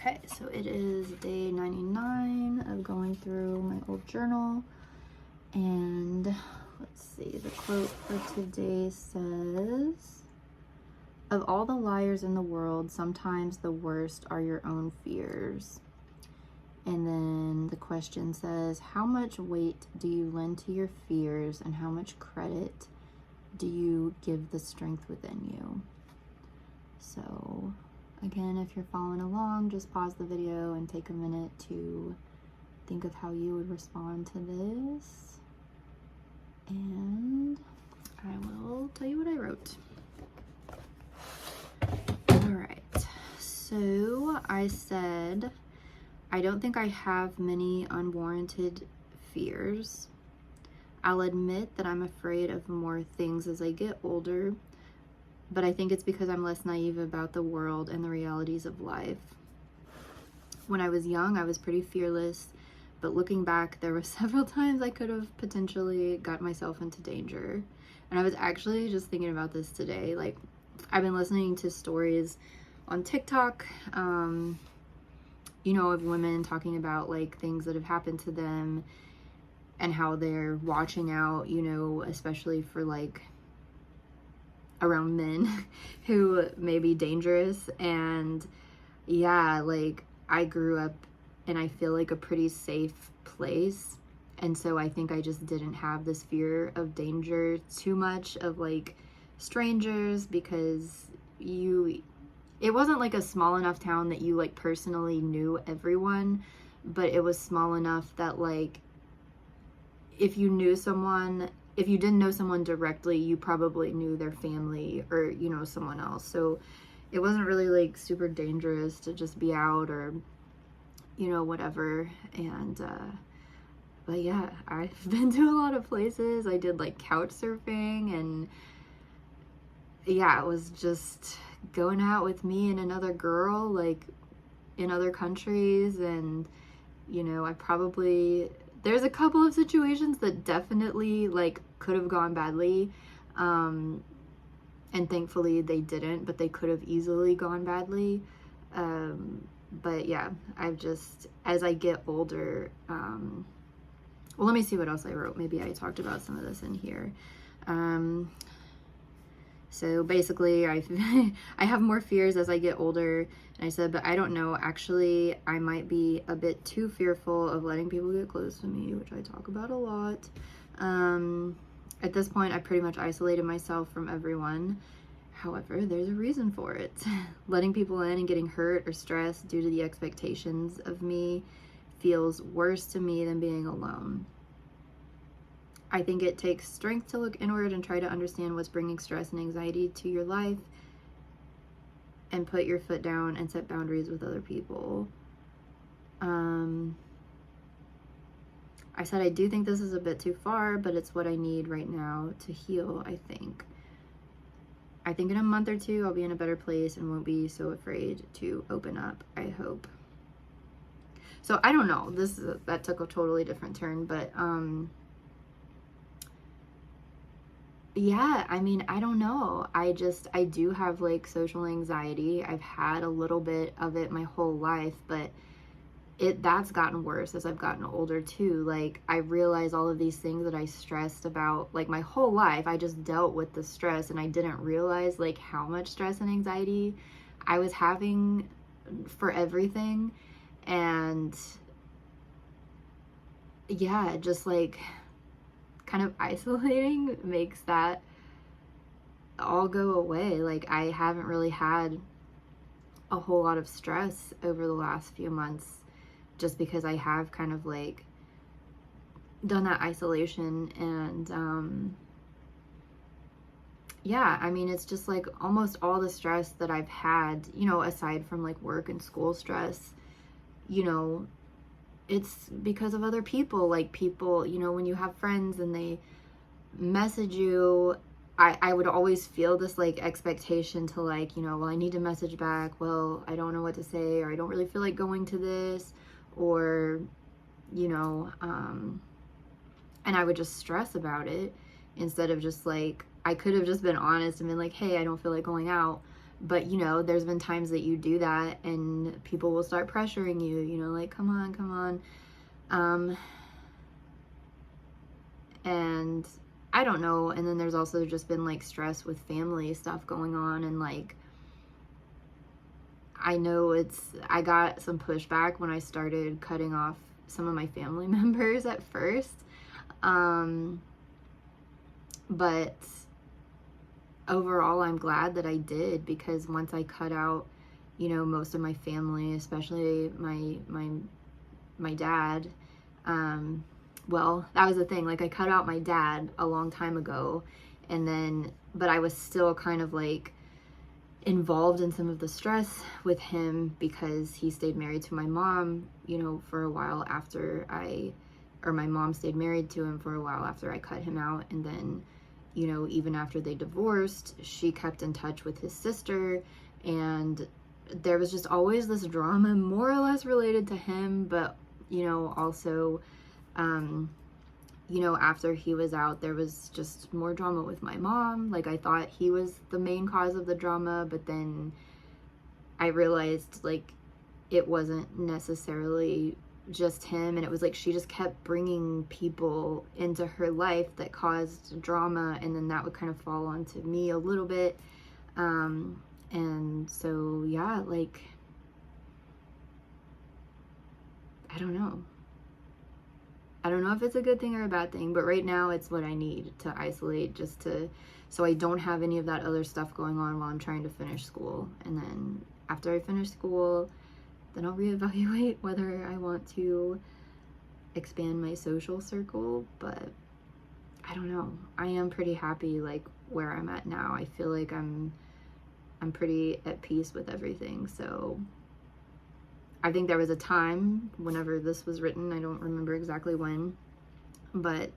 Okay, so it is day 99 of going through my old journal, and let's see, the quote for today says, "Of all the liars in the world, sometimes the worst are your own fears." And then the question says, "How much weight do you lend to your fears, and how much credit do you give the strength within you?" So again, if you're following along, just pause the video and take a minute to think of how you would respond to this. And I will tell you what I wrote. All right, so I said, I don't think I have many unwarranted fears. I'll admit that I'm afraid of more things as I get older, but I think it's because I'm less naive about the world and the realities of life. When I was young, I was pretty fearless, but looking back, there were several times I could have potentially got myself into danger. And I was actually just thinking about this today. Like, I've been listening to stories on TikTok, of women talking about like things that have happened to them and how they're watching out, especially for like around men who may be dangerous. And yeah, like I grew up and I feel like a pretty safe place, and so I think I just didn't have this fear of danger too much of like strangers, because it wasn't like a small enough town that you like personally knew everyone, but it was small enough that like if you didn't know someone directly, you probably knew their family or, someone else. So it wasn't really like super dangerous to just be out or, whatever. And, but yeah, I've been to a lot of places. I did like couch surfing, and yeah, it was just going out with me and another girl, like in other countries. And, there's a couple of situations that definitely like could have gone badly, and thankfully they didn't, but they could have easily gone badly. But yeah, as I get older, well, let me see what else I wrote. Maybe I talked about some of this in here. So basically, I have more fears as I get older. And I said, but I don't know. Actually, I might be a bit too fearful of letting people get close to me, which I talk about a lot. At this point, I pretty much isolated myself from everyone. However, there's a reason for it. Letting people in and getting hurt or stressed due to the expectations of me feels worse to me than being alone. I think it takes strength to look inward and try to understand what's bringing stress and anxiety to your life, and put your foot down and set boundaries with other people. I said, I do think this is a bit too far, but it's what I need right now to heal, I think. I think in a month or two, I'll be in a better place and won't be so afraid to open up, I hope. So I don't know, that took a totally different turn, but yeah, I mean, I don't know. I do have like social anxiety. I've had a little bit of it my whole life, but that's gotten worse as I've gotten older too. Like, I realize all of these things that I stressed about like my whole life, I just dealt with the stress, and I didn't realize like how much stress and anxiety I was having for everything. And yeah, just like kind of isolating makes that all go away. Like, I haven't really had a whole lot of stress over the last few months, just because I have kind of like done that isolation. And yeah, I mean, it's just like almost all the stress that I've had, aside from like work and school stress, it's because of other people. Like, people, when you have friends and they message you, I would always feel this like expectation to like, well, I need to message back. Well, I don't know what to say, or I don't really feel like going to this, or, and I would just stress about it instead of just like, I could have just been honest and been like, hey, I don't feel like going out. But, you know, there's been times that you do that and people will start pressuring you, you know, like, come on, come on. And I don't know. And then there's also just been like stress with family stuff going on. And like, I know I got some pushback when I started cutting off some of my family members at first. But overall, I'm glad that I did, because once I cut out, you know, most of my family, especially my dad, well, that was the thing. Like, I cut out my dad a long time ago, and then, but I was still kind of like involved in some of the stress with him because he stayed married to my mom, you know, for a while after my mom stayed married to him for a while after I cut him out. And then, you know, even after they divorced, she kept in touch with his sister, and there was just always this drama more or less related to him, but, you know, also, you know, after he was out, there was just more drama with my mom. Like, I thought he was the main cause of the drama, but then I realized, like, it wasn't necessarily just him, and it was like she just kept bringing people into her life that caused drama, and then that would kind of fall onto me a little bit. And so, yeah, like, I don't know if it's a good thing or a bad thing, but right now it's what I need to isolate, so I don't have any of that other stuff going on while I'm trying to finish school. And then after I finish school, then I'll reevaluate whether I want to expand my social circle. But I don't know. I am pretty happy, like, where I'm at now. I feel like I'm pretty at peace with everything. So I think there was a time whenever this was written, I don't remember exactly when, but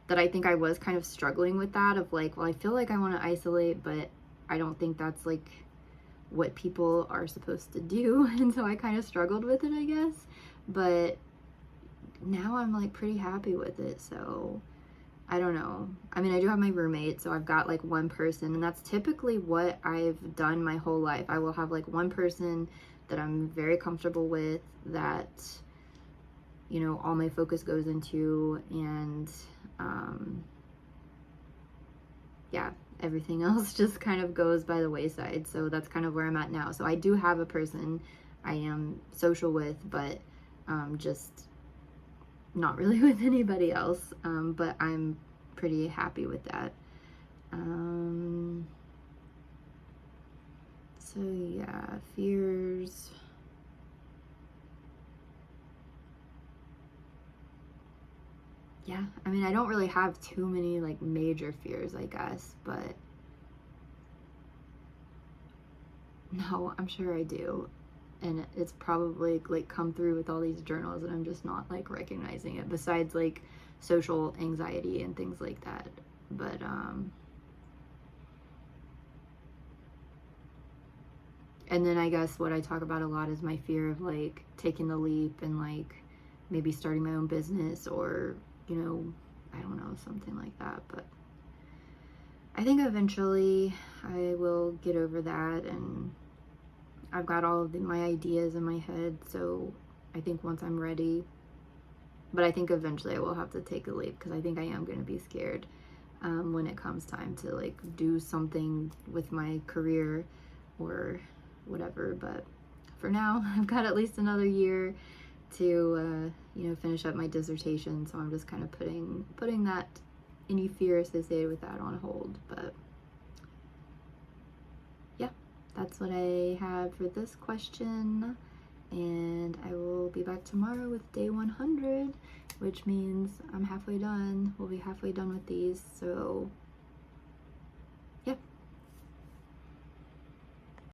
that I think I was kind of struggling with that of like, well, I feel like I want to isolate, but I don't think that's like what people are supposed to do. And so I kind of struggled with it, I guess. But now I'm like pretty happy with it. So I don't know. I mean, I do have my roommate, so I've got like one person, and that's typically what I've done my whole life. I will have like one person that I'm very comfortable with, that, you know, all my focus goes into, and yeah, everything else just kind of goes by the wayside. So that's kind of where I'm at now. So I do have a person I am social with, but just not really with anybody else. But I'm pretty happy with that. So yeah, fears. Yeah, I mean, I don't really have too many like major fears, I guess, but no, I'm sure I do. And it's probably like come through with all these journals, and I'm just not like recognizing it, besides like social anxiety and things like that. But and then I guess what I talk about a lot is my fear of like taking the leap and like maybe starting my own business, or, you know, I don't know, something like that. But I think eventually I will get over that, and I've got all of my ideas in my head, so I think once I'm ready, but I think eventually I will have to take a leap, because I think I am going to be scared when it comes time to like do something with my career or whatever. But for now, I've got at least another year to you know, finish up my dissertation, so I'm just kind of putting that, any fear associated with that, on hold. But yeah, that's what I have for this question, and I will be back tomorrow with day 100, which means I'm halfway done. We'll be halfway done with these, so